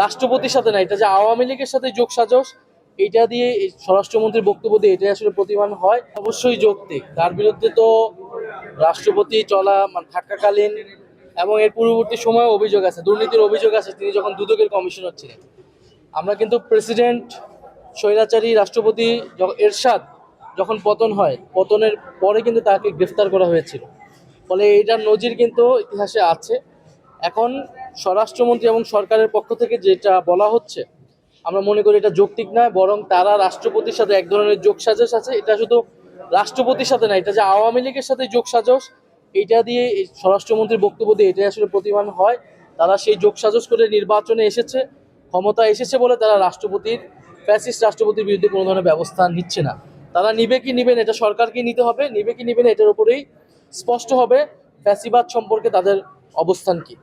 রাষ্ট্রপতির সাথে না, এটা যে আওয়ামী লীগের সাথে যোগসাজশ, এইটা দিয়ে স্বরাষ্ট্রমন্ত্রীর বক্তব্য দিয়ে এটাই আসলে প্রতিমান হয়। অবশ্যই যৌক্তিক, তার বিরুদ্ধে তো রাষ্ট্রপতি চলা মানে থাকাকালীন এবং এর পূর্ববর্তী সময়ে অভিযোগ আছে, দুর্নীতির অভিযোগ আছে, তিনি যখন দুদকের কমিশনার ছিলেন। আমরা কিন্তু প্রেসিডেন্ট স্বৈরাচারী রাষ্ট্রপতি এরশাদ যখন পতন হয়, পতনের পরে কিন্তু তাকে গ্রেফতার করা হয়েছিল। ফলে এইটার নজির কিন্তু ইতিহাসে আছে। এখন স্বরাষ্ট্রমন্ত্রী এবং সরকারের পক্ষ থেকে যেটা বলা হচ্ছে, আমরা মনে করি এটা যৌক্তিক নয়, বরং তারা রাষ্ট্রপতির সাথে এক ধরনের যোগসাজশ আছে। এটা শুধু রাষ্ট্রপতির সাথে না, এটা যে আওয়ামী লীগের সাথে যোগসাজশ, এইটা দিয়ে স্বরাষ্ট্রমন্ত্রীর বক্তব্য দিয়ে এটাই আসলে প্রতিমান হয়। তারা সেই যোগসাজশ করে নির্বাচনে এসেছে, ক্ষমতা এসেছে বলে তারা রাষ্ট্রপতির ফ্যাসিস্ট রাষ্ট্রপতির বিরুদ্ধে কোনো ধরনের ব্যবস্থা নিচ্ছে না। তারা নিবে কি নিবেন, এটা সরকারকে নিতে হবে, নিবে কি নিবেন এটার উপরেই স্পষ্ট হবে ফ্যাসিবাদ সম্পর্কে তাদের অবস্থান কি।